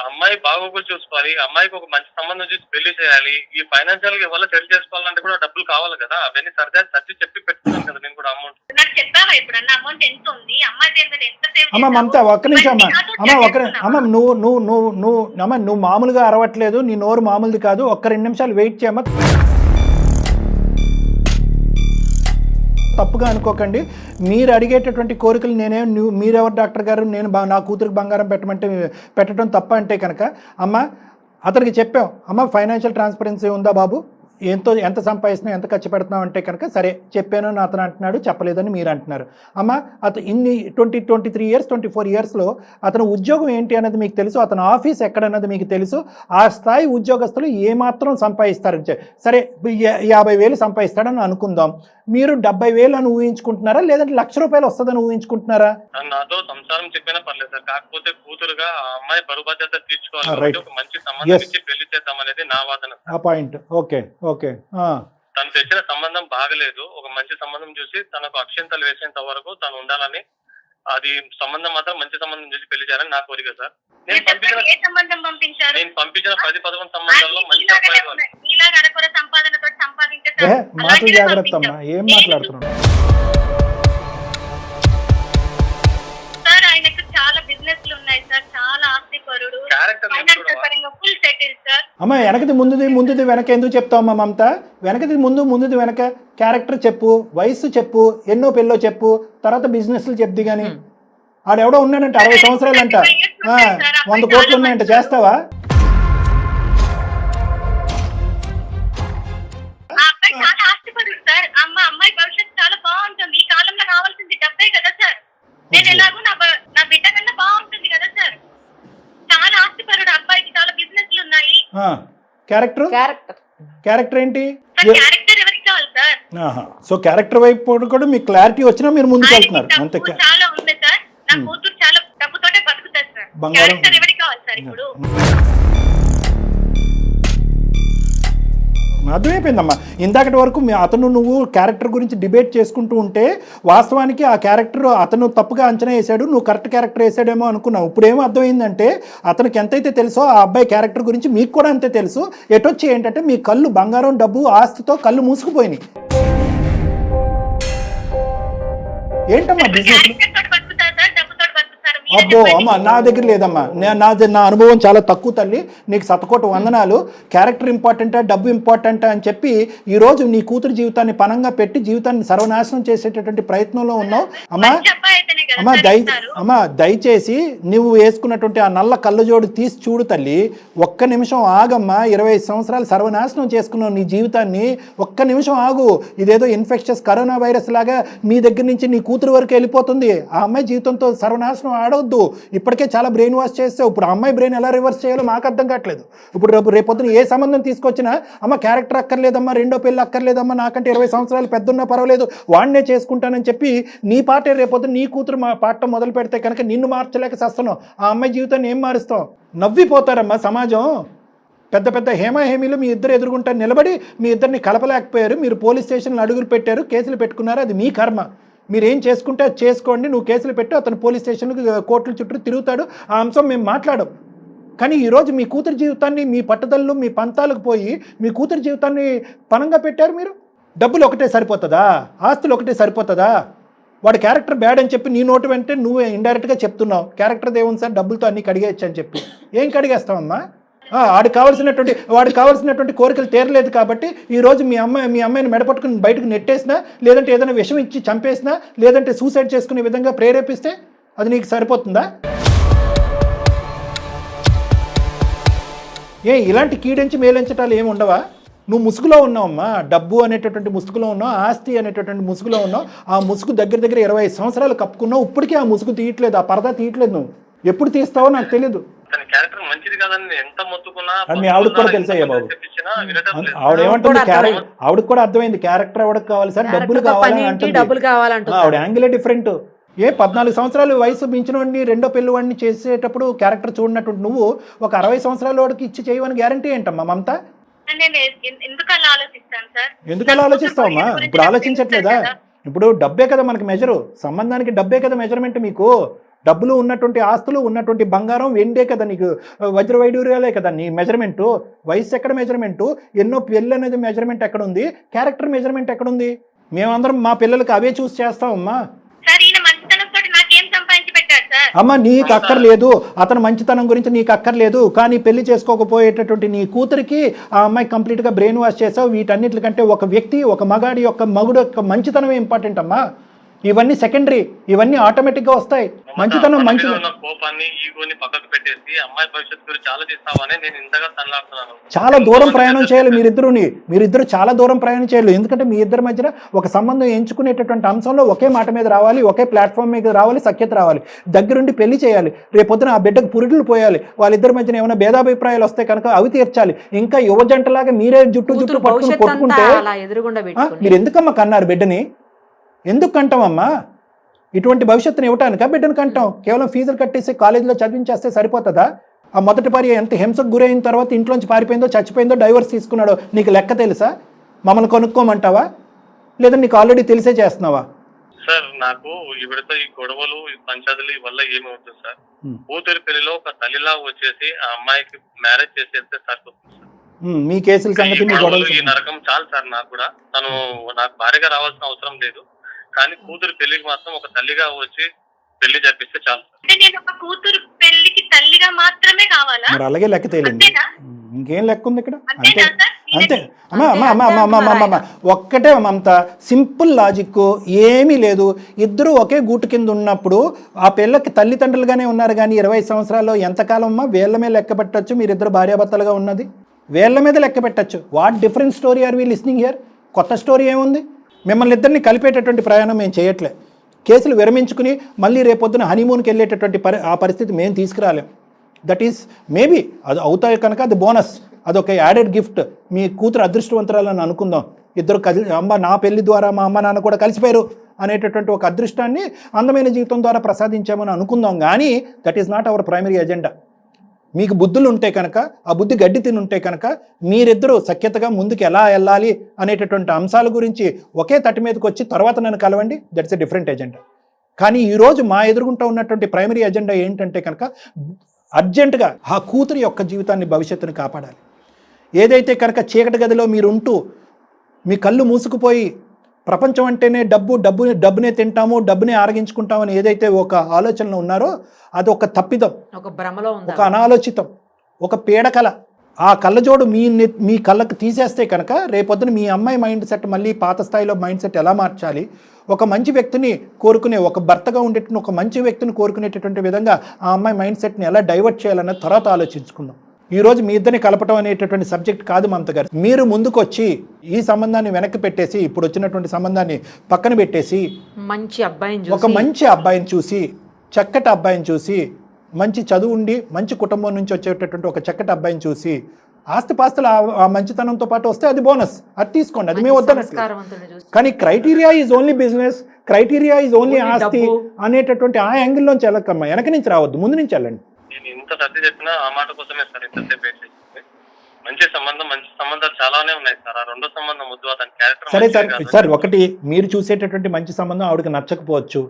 అమ్మాయి బాగోగులు చూసుకోవాలి, అమ్మాయికి ఒక మంచి సంబంధం చూసి పెళ్లి చేయాలి. ఈ ఫైనాన్షియల్ గా వల్ల సెటిల్ చేసుకోవాలంటే కూడా డబ్బులు కావాలి కదా. అవన్నీ సర్ది చెప్పి పెట్టుకున్నాను కదా నేను కూడా. అమౌంట్ నాకు చెప్పావా ఎప్పుడన్నా అమౌంట్ ఎంత ఉంది, అమ్మాయి పేరు మీద ఎంత సేవ్? అమ్మ మమత ఒక్క నిమిషం అమ్మ, నువ్వు మామూలుగా అరవట్లేదు. నీ నోరు మామూలుది కాదు. ఒక్క 2 నిమిషాలు వెయిట్ చేయమ్మ. తప్పుగా అనుకోకండి. మీరు అడిగేటటువంటి కోరికలు మీరెవరు డాక్టర్ గారు, నేను నా కూతురికి బంగారం పెట్టడం తప్ప అంటే కనుక అమ్మ అతనికి చెప్పాం, అమ్మ ఫైనాన్షియల్ ట్రాన్స్పరెన్సీ ఉందా బాబు, ఎంత సంపాదిస్తున్నావు, ఎంత ఖర్చు పెడుతున్నావు అంటే కనుక సరే చెప్పాను అని అతను అంటున్నాడు, చెప్పలేదని మీరు అంటున్నారు. అమ్మ అతను ఇన్ని 23 ఇయర్స్ 24 ఇయర్స్లో అతను ఉద్యోగం ఏంటి అన్నది మీకు తెలుసు, అతను ఆఫీస్ ఎక్కడన్నది మీకు తెలుసు. ఆ స్థాయి ఉద్యోగస్తులు ఏమాత్రం సంపాదిస్తారు? సరే 50,000 సంపాదిస్తాడని అనుకుందాం. మీరు 70,000 అని ఊహించుకుంటున్నారా, లేదంటే ₹1,00,000 వస్తుందని ఊహించుకుంటున్నారా? నాతో సంసారం చెప్పినా పర్లేదు సార్. కాకపోతే కూతురుగా ఆ అమ్మాయి బరువు బాధ్యత తీర్చుకోవాలి, ఒక మంచి సంబంధం ఇచ్చి పెళ్లి చేద్దాం అనేది నా వాదన. ఆ పాయింట్ ఓకే. తను తెచ్చిన సంబంధం బాగలేదు, ఒక మంచి సంబంధం చూసి తనకు అక్షంతలు వేసేంత వరకు తను ఉండాలని, అది సంబంధం మాత్రం మంచి సంబంధం చూసి పెళ్లి చేయాలని నా కోరిక సార్. నేను పంపించిన 10-11 సంబంధాల్లో మంచి మాటలు జాగ్రత్త అమ్మా, ఏం మాట్లాడుతున్నావు? సార్ ఆయనకు చాలా బిజినెస్లు ఉన్నాయి సార్, చాలా ఆస్తిపరుడు, ఫైనాన్షియల్ పరంగా ఫుల్ సెటిల్ సార్. అమ్మ వెనకది ముందుది వెనక ఎందుకు చెప్తావమ్మా మమత? వెనకది ముందుది వెనక క్యారెక్టర్ చెప్పు, వయస్సు చెప్పు, ఎన్నో పెళ్ళో చెప్పు, తర్వాత బిజినెస్లు చెప్ది. కానీ ఆడెవడో ఉన్నాడంట 60 సంవత్సరాలంట, 100 కోట్లు ఉన్నాయంట, చేస్తావా? చాలా ఆస్తిపరుడు సార్. అమ్మాయి భవిష్యత్తు చాలా బాగుంటుంది. ఈ కాలంలో కావాల్సింది డబ్బే కదా సార్. నేను ఎలాగో నా బిడ్డ కన్నా బాగుంటుంది కదా క్యారెక్టర్ క్యారెక్టర్ ఏంటి? క్యారెక్టర్ ఎవరికి కావాలి సార్? సో క్యారెక్టర్ వైపు కూడా మీకు క్లారిటీ వచ్చినా మీరు ముందుకు వెళ్తున్నారు అంతే. చాలా ఉంది సార్, నా కూతురు చాలా డబ్బుతోటే బతుకుతారు సార్. బంగారం. క్యారెక్టర్ ఎవరికి కావాలి సార్ ఇప్పుడు? అర్థమైపోయిందమ్మా. ఇందాకటి వరకు అతను నువ్వు క్యారెక్టర్ గురించి డిబేట్ చేసుకుంటూ ఉంటే వాస్తవానికి ఆ క్యారెక్టర్ అతను తప్పుగా అంచనా వేసాడు, నువ్వు కరెక్ట్ క్యారెక్టర్ వేసాడేమో అనుకున్నావు. ఇప్పుడు ఏమో అర్థమైందంటే అతనికి ఎంతైతే తెలుసో ఆ అబ్బాయి క్యారెక్టర్ గురించి మీకు కూడా అంతే తెలుసు. ఎటొచ్చి ఏంటంటే మీ కళ్ళు బంగారం డబ్బు ఆస్తితో కళ్ళు మూసుకుపోయినాయి. ఏంటమ్మా బిజినెస్? అబ్బో అమ్మ, నా దగ్గర లేదమ్మా. నా అనుభవం చాలా తక్కువ తల్లి. నీకు శతకోటి వందనాలు. క్యారెక్టర్ ఇంపార్టెంటా డబ్బు ఇంపార్టెంటా అని చెప్పి ఈరోజు నీ కూతురు జీవితాన్ని పణంగా పెట్టి జీవితాన్ని సర్వనాశనం చేసేటటువంటి ప్రయత్నంలో ఉన్నావు. అమ్మా దయచేసి నువ్వు వేసుకున్నటువంటి ఆ నల్ల కళ్ళజోడు తీసి చూడు తల్లి. ఒక్క నిమిషం ఆగమ్మా. 25 సంవత్సరాలు సర్వనాశనం చేసుకున్నావు నీ జీవితాన్ని. ఒక్క నిమిషం ఆగు. ఇదేదో ఇన్ఫెక్షస్ కరోనా వైరస్ లాగా మీ దగ్గర నుంచి నీ కూతురు వరకు వెళ్ళిపోతుంది. ఆ అమ్మాయి జీవితంతో సర్వనాశనం ఆడవద్దు. ఇప్పటికే చాలా బ్రెయిన్ వాష్ చేస్తావు. ఇప్పుడు అమ్మాయి బ్రెయిన్ ఎలా రివర్స్ చేయాలో మాకు అర్థం కావట్లేదు. ఇప్పుడు రేపొద్దున ఏ సంబంధం తీసుకొచ్చినా అమ్మ క్యారెక్టర్ అక్కర్లేదమ్మా, రెండో పెళ్ళి అక్కర్లేదమ్మా, నాకంటే 20 సంవత్సరాలు పెద్దన్నా పర్వాలేదు, వాడినే చేసుకుంటానని చెప్పి నీ పాటే రేపొద్దున నీ కూతురు పాడటం మొదలు పెడితే కనుక నిన్ను మార్చలేక చేస్తున్నావు. ఆ అమ్మాయి జీవితాన్ని ఏం మారుస్తావు? నవ్విపోతారమ్మా సమాజం. పెద్ద పెద్ద హేమీలు మీ ఇద్దరు ఎదురుగుంటా నిలబడి మీ ఇద్దరిని కలపలేకపోయారు. మీరు పోలీస్ స్టేషన్లో అడుగులు పెట్టారు, కేసులు పెట్టుకున్నారు. అది మీ కర్మ. మీరు ఏం చేసుకుంటే అది చేసుకోండి. నువ్వు కేసులు పెట్టు, అతను పోలీస్ స్టేషన్కి కోర్టుల చుట్టూ తిరుగుతాడు. ఆ అంశం మేము మాట్లాడం. కానీ ఈరోజు మీ కూతురు జీవితాన్ని మీ పట్టుదలలు మీ పంతాలకు పోయి మీ కూతురు జీవితాన్ని పణంగా పెట్టారు మీరు. డబ్బులు ఒకటే సరిపోతుందా? ఆస్తులు ఒకటే సరిపోతుందా? వాడి క్యారెక్టర్ బ్యాడ్ అని చెప్పి నీ నోటు వెంటే నువ్వు ఇండైరెక్ట్గా చెప్తున్నావు. క్యారెక్టర్ దేవుని సార్ డబ్బులతో అన్నీ కడిగేయచ్చు అని చెప్పి. ఏం కడిగేస్తావమ్మా? వాడికి కావాల్సినటువంటి కోరికలు తీరలేదు కాబట్టి ఈరోజు మీ అమ్మాయిని మెడపట్టుకుని బయటకు నెట్టేసినా, లేదంటే ఏదైనా విషం ఇచ్చి చంపేసినా, లేదంటే సూసైడ్ చేసుకునే విధంగా ప్రేరేపిస్తే అది నీకు సరిపోతుందా? ఇలాంటి కీడించి మేలించటాలు ఏమి ఉండవా? నువ్వు ముసుగులో ఉన్నావమ్మా. డబ్బు అనేటటువంటి ముసుగులో ఉన్నావు, ఆస్తి అనేటటువంటి ముసుగులో ఉన్నావు. ఆ ముసుగు దగ్గర 25 సంవత్సరాలు కప్పుకున్నావు. ఇప్పటికీ ఆ ముసుగు తీయట్లేదు, ఆ పరదా తీయట్లేదు. నువ్వు ఎప్పుడు తీస్తావో నాకు తెలియదు. మీ ఆవిడకి కూడా తెలుసా బాబు? ఆవిడేమంటుంది? ఆవిడకి కూడా అర్థమైంది క్యారెక్టర్ ఎవరికి కావాలి సార్, డబ్బులు కావాలంటే. ఆవిడ యాంగిలే డిఫరెంట్. 14 సంవత్సరాలు వయసు మించిన వాడిని రెండో పెళ్లి వాడిని చేసేటప్పుడు క్యారెక్టర్ చూడనటువంటి నువ్వు ఒక 60 సంవత్సరాల వాడికి ఇచ్చి చేయమని గ్యారంటీ ఏంటమ్మా మమత? ఎందుకు అలా ఆలోచిస్తావమ్మా? ఇప్పుడు ఆలోచించట్లేదా? ఇప్పుడు డబ్బే కదా మనకి మెజరు. సంబంధానికి డబ్బే కదా మెజర్మెంట్. మీకు డబ్బులు ఉన్నటువంటి ఆస్తులు ఉన్నటువంటి బంగారం వెండే కదా నీకు వజ్ర వైడూర్యాలే కదా నీ మెజర్మెంటు. వయసు ఎక్కడ మెజర్మెంటు? ఎన్నో పెళ్ళి అనేది మెజర్మెంట్ ఎక్కడుంది? క్యారెక్టర్ మెజర్మెంట్ ఎక్కడుంది? మేమందరం మా పిల్లలకి అవే చూసి చేస్తామమ్మా. అమ్మ నీకు అక్కర్లేదు, అతను మంచితనం గురించి నీకు అక్కర్లేదు. కానీ పెళ్లి చేసుకోకపోయేటటువంటి నీ కూతురికి ఆ అమ్మాయి కంప్లీట్గా బ్రెయిన్ వాష్ చేసావు. వీటన్నిటికంటే ఒక వ్యక్తి, ఒక మగుడు యొక్క మంచితనమే ఇంపార్టెంట్ అమ్మా. ఇవన్నీ సెకండరీ, ఇవన్నీ ఆటోమేటిక్గా వస్తాయి. మంచితనం చాలా దూరం ప్రయాణం చేయాలి మీరిద్దరు చాలా దూరం ప్రయాణం చేయాలి. ఎందుకంటే మీ ఇద్దరి మధ్యన ఒక సంబంధం ఎంచుకునేటటువంటి అంశంలో ఒకే మాట మీద రావాలి, ఒకే ప్లాట్ఫామ్ మీద రావాలి, సఖ్యత రావాలి, దగ్గరుండి పెళ్లి చేయాలి. రేపొద్దున ఆ బిడ్డకు పురుడులు పోయాలి. వాళ్ళిద్దరి మధ్యన ఏమైనా భేదాభిప్రాయాలు వస్తే కనుక అవి తీర్చాలి. ఇంకా యువజంటలాగా మీరే జుట్టు పట్టుకుని కొట్టుకుంటే మీరు ఎందుకమ్మా కన్నారు బిడ్డని? ఎందుకు కంటామమ్మా? ఇటువంటి భవిష్యత్తుని ఇవ్వటానికా బిడ్డను కంటాం? కేవలం ఫీజులు కట్టేసి కాలేజీలో చదివించేస్తే సరిపోతుందా? ఆ మొదటి భార్య ఎంత హింసకు గురైన తర్వాత ఇంట్లోంచి పారిపోయిందో, చచ్చిపోయిందో, డైవర్స్ తీసుకున్నాడో నీకు లెక్క తెలుసా? మమ్మల్ని కొనుక్కోమంటావా? లేదా నీకు ఆల్రెడీ తెలిసే చేస్తున్నావా? సార్ నాకు ఇవిడతో ఈ గొడవలు ఈ పంచాయతీలు వల్ల ఏమవుతుంది సార్? కూతురి పెళ్లిలో ఒక తల్లిలా వచ్చేసి ఆ అమ్మాయికి మ్యారేజ్ చేసేస్తే సరిపోతుంది సార్. మీ కేసుల సంగతి ఈ నరకం చాలు సార్. నాకు కూడా తను నాకు భార్యగా రావాల్సిన అవసరం లేదు, కానీ కూతురు పెళ్లికి మాత్రం ఒక తల్లిగా వచ్చి పెళ్లి జరిపిస్తే చాలు. కూతురు పెళ్లికి తల్లిగా మాత్రమే కావాలా? మరి అలాగే లెక్క తేలింది. ఇంకేం లెక్క ఉంది ఇక్కడ? అంతే అంతే అమ్మా. ఒక్కటే మమత, సింపుల్ లాజిక్, ఏమీ లేదు. ఇద్దరు ఒకే గూటు కింద ఉన్నప్పుడు ఆ పిల్లకి తల్లిదండ్రులుగానే ఉన్నారు. కానీ 20 సంవత్సరాల్లో ఎంతకాలం అమ్మా వేళ్ల మీద లెక్క పెట్టచ్చు మీరిద్దరు భార్యాభర్తలుగా ఉన్నది? వేళ్ల మీద లెక్క పెట్టచ్చు. What different story are we listening here? కొత్త స్టోరీ ఏముంది? మిమ్మల్ని ఇద్దరిని కలిపేటటువంటి ప్రయాణం మేము చేయట్లే. కేసులు విరమించుకుని మళ్ళీ రేపొద్దున హనీమూన్కి వెళ్ళేటటువంటి ఆ పరిస్థితి మేము తీసుకురాలేం. దట్ ఈస్ మేబీ అది అవుతాయి కనుక అది బోనస్. అదొక యాడెడ్ గిఫ్ట్. మీ కూతురు అదృష్టవంతురాలని అనుకుందాం, ఇద్దరు అమ్మ నా పెళ్లి ద్వారా మా అమ్మ నాన్న కూడా కలిసిపోయారు అనేటటువంటి ఒక అదృష్టాన్ని అందమైన జీవితం ద్వారా ప్రసాదించామని అనుకుందాం. కానీ that is not our primary agenda. మీకు బుద్ధులు ఉంటే కనుక, ఆ బుద్ధి గడ్డి తిని ఉంటే కనుక మీరిద్దరూ సఖ్యతగా ముందుకు ఎలా వెళ్ళాలి అనేటటువంటి అంశాల గురించి ఒకే తట్టి మీదకి వచ్చి తర్వాత నన్ను కలవండి, దట్స్ ఎ డిఫరెంట్ ఎజెండా. కానీ ఈరోజు మా ఎదురుగుంటూ ఉన్నటువంటి ప్రైమరీ ఎజెండా ఏంటంటే కనుక అర్జెంటుగా ఆ కూతురి యొక్క జీవితాన్ని, భవిష్యత్తుని కాపాడాలి. ఏదైతే కనుక చీకటి గదిలో మీరుంటూ మీ కళ్ళు మూసుకుపోయి ప్రపంచం అంటేనే డబ్బునే తింటాము, డబ్బునే ఆరగించుకుంటామని ఏదైతే ఒక ఆలోచనలో ఉన్నారో అది ఒక తప్పిదం, ఒక భ్రమలో ఉంది, ఒక అనాలోచితం, ఒక పీడకల. ఆ కళ్ళజోడు మీ కళ్ళకు తీసేస్తే కనుక రేపొద్దున మీ అమ్మాయి మైండ్ సెట్ మళ్ళీ పాత స్థాయిలో మైండ్ సెట్ ఎలా మార్చాలి, ఒక మంచి వ్యక్తిని కోరుకునే, ఒక భర్తగా ఉండేటువంటి ఒక మంచి వ్యక్తిని కోరుకునేటటువంటి విధంగా ఆ అమ్మాయి మైండ్ సెట్ని ఎలా డైవర్ట్ చేయాలన్న తర్వాత ఆలోచించుకుందాం. ఈరోజు మీ ఇద్దరిని కలపటం అనేటటువంటి సబ్జెక్ట్ కాదు మమత గారు. మీరు ముందుకు వచ్చి ఈ సంబంధాన్ని వెనక్కి పెట్టేసి, ఇప్పుడు వచ్చినటువంటి సంబంధాన్ని పక్కన పెట్టేసి మంచి అబ్బాయిని ఒక మంచి అబ్బాయిని చూసి, చక్కటి అబ్బాయిని చూసి, మంచి చదువు ఉండి మంచి కుటుంబం నుంచి వచ్చేటటువంటి ఒక చక్కటి అబ్బాయిని చూసి, ఆస్తిపాస్తులు ఆ మంచితనంతో పాటు వస్తే అది బోనస్, అది తీసుకోండి, అది మేము వద్దనట్లు. కానీ criteria is only business, criteria is only ఆస్తి అనేటటువంటి ఆ యాంగిల్లోంచి వెళ్ళకమ్మా, వెనక నుంచి రావద్దు, ముందు నుంచి వెళ్ళండి. నేను ఇంత సర్ది చెప్పినా ఆ మాట కోసమే సార్ ఇంతసేపు వెయిట్ చేసింది. మంచి సంబంధాలు చాలానే ఉన్నాయి సార్. ఆ రెండో సంబంధం వద్దు, అతని క్యారెక్టర్. సరే సార్ ఒకటి, మీరు చూసేటటువంటి మంచి సంబంధం ఆవిడకి నచ్చకపోవచ్చు.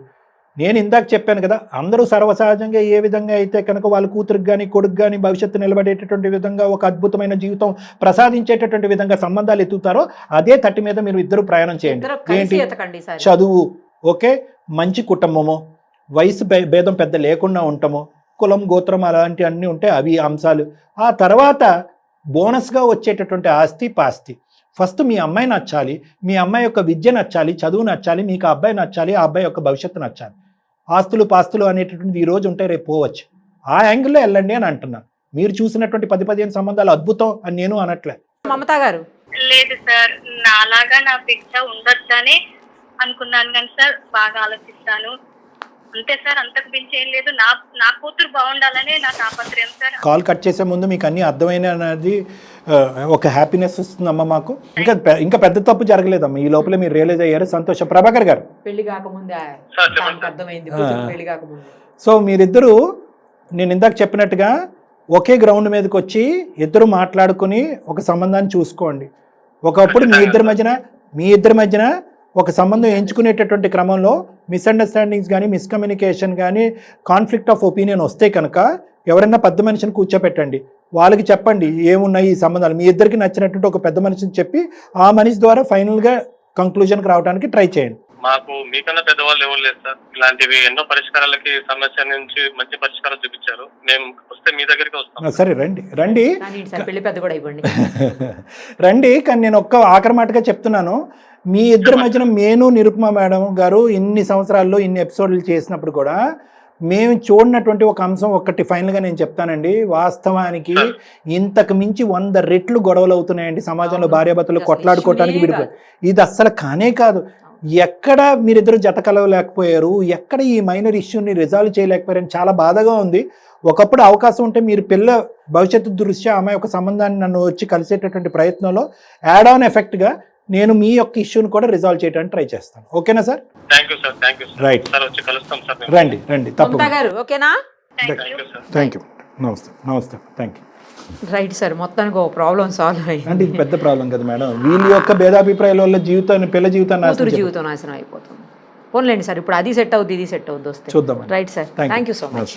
నేను ఇందాక చెప్పాను కదా, అందరూ సర్వసహజంగా ఏ విధంగా అయితే కనుక వాళ్ళ కూతురికి కానీ కొడుకు కానీ భవిష్యత్తు నిలబడేటటువంటి విధంగా ఒక అద్భుతమైన జీవితం ప్రసాదించేటటువంటి విధంగా సంబంధాలు ఎత్తుతారో అదే తట్టి మీద మీరు ఇద్దరు ప్రయాణం చేయండి. ఏంటి? చదువు ఓకే, మంచి కుటుంబము, వయసు భేదం పెద్ద లేకుండా ఉంటాము, కులం గోత్రం అలాంటి అన్నీ ఉంటే అవి అంశాలు. ఆ తర్వాత బోనస్గా వచ్చేటటువంటి ఆస్తి పాస్తి. ఫస్ట్ మీ అమ్మాయి నచ్చాలి, మీ అమ్మాయి యొక్క విద్య నచ్చాలి, చదువు నచ్చాలి, మీకు ఆ అబ్బాయి నచ్చాలి, ఆ అబ్బాయి యొక్క భవిష్యత్తు నచ్చాలి. ఆస్తులు పాస్తులు అనేటటువంటి ఈరోజు ఉంటాయి, రేపు పోవచ్చు. ఆ యాంగిల్లో వెళ్ళండి అని అంటున్నాను. మీరు చూసినటువంటి 10-15 సంబంధాలు అద్భుతం అని నేను అనట్లే. మమతా గారు లేదు సార్, నాలాగా నా బిడ్డ ఉండొచ్చని అనుకున్నాను కానీ సార్ బాగా ఆలోచిస్తాను అంతే సార్, అంతకు మించి ఏం లేదు. నా కూతురు బాగుండాలనే నా తాపత్రయం సార్. కాల్ కట్ చేసే ముందు మీకు అన్ని అర్థమైన అనేది ఒక హ్యాపీనెస్ వస్తుందమ్మా మాకు. ఇంకా పెద్ద తప్పు జరగలేదమ్మా, ఈ లోపల మీరు రియలైజ్ అయ్యారు, సంతోషం. ప్రభాకర్ గారు, పెళ్లి కాకముందే అర్థమైంది, పెళ్లి కాకముందే. సో మీరిద్దరూ నేను ఇందాక చెప్పినట్టుగా ఒకే గ్రౌండ్ మీదకి వచ్చి ఇద్దరు మాట్లాడుకుని ఒక సంబంధాన్ని చూసుకోండి. ఒకప్పుడు మీ ఇద్దరి మధ్యన ఒక సంబంధం ఎంచుకునేటటువంటి క్రమంలో మిస్అండర్స్టాండింగ్స్ కానీ, మిస్కమ్యూనికేషన్ కానీ, కాన్ఫ్లిక్ట్ ఆఫ్ ఒపీనియన్ వస్తే కనుక ఎవరైనా పెద్ద మనిషిని కూర్చోపెట్టండి, వాళ్ళకి చెప్పండి ఏమున్నాయి ఈ సంబంధాలు, మీ ఇద్దరికి నచ్చినటువంటి ఒక పెద్ద మనిషిని చెప్పి ఆ మనిషి ద్వారా ఫైనల్గా కంక్లూజన్కి రావడానికి ట్రై చేయండి. మాకు మీకన్నా పెద్దవాళ్ళు ఎవరు లేదు సార్. ఇలాంటివి ఎన్నో పరిష్కారాలకి సమస్య నుంచి మంచి పరిష్కారం చూపించారు. మేము వస్తే మీ దగ్గరికి వస్తాం. సరే రండి పెళ్లి పెద్ద కూడా ఇవ్వండి. రండి. కానీ నేను ఒక్క ఆఖరి మాటగా చెప్తున్నాను, మీ ఇద్దరి మధ్యన నేను నిరుపమ మేడం గారు ఇన్ని సంవత్సరాల్లో ఇన్ని ఎపిసోడ్లు చేసినప్పుడు కూడా మేము చూడనటువంటి ఒక అంశం ఒక్కటి ఫైనల్గా నేను చెప్తానండి. వాస్తవానికి ఇంతకు మించి 100 రెట్లు గొడవలు అవుతున్నాయండి సమాజంలో, భార్యాభర్తలు కొట్లాడుకోవటానికి విడిపోయి. ఇది అస్సలు కానే కాదు. ఎక్కడ మీరిద్దరు జత కలవలేకపోయారు, ఎక్కడ ఈ మైనర్ ఇష్యూని రిజాల్వ్ చేయలేకపోయారని చాలా బాధగా ఉంది. ఒకప్పుడు అవకాశం ఉంటే మీరు పిల్ల భవిష్యత్తు దృష్ట్యా ఆమె యొక్క సంబంధాన్ని నన్ను వచ్చి కలిసేటటువంటి ప్రయత్నంలో యాడ్ ఆన్ ఎఫెక్ట్గా నేను మీ యొక్క ఇష్యూని కూడా రిజాల్వ్ చేయడానికి ట్రై చేస్తాను. ఓకేనా sir? Thank you sir. Right, రండి తప్పకుండా. ఓకేనా? Thank you. నమస్తే. Thank you. రైట్ సార్, మొత్తానికి ఒక ప్రాబ్లం సాల్వ్ అయ్యింది. అంటే ఇది పెద్ద ప్రాబ్లం కదా మేడం, వీళ్ళ యొక్క భేదాభిప్రాయాల వల్ల పిల్ల జీవితం నాశనం అయిపోతుంది. పోన్లేండి సార్, ఇప్పుడు అది సెట్ అవుద్ది, ఇది సెట్ అవుద్ది, వస్తే చూద్దాం. Right sir, thank you so much.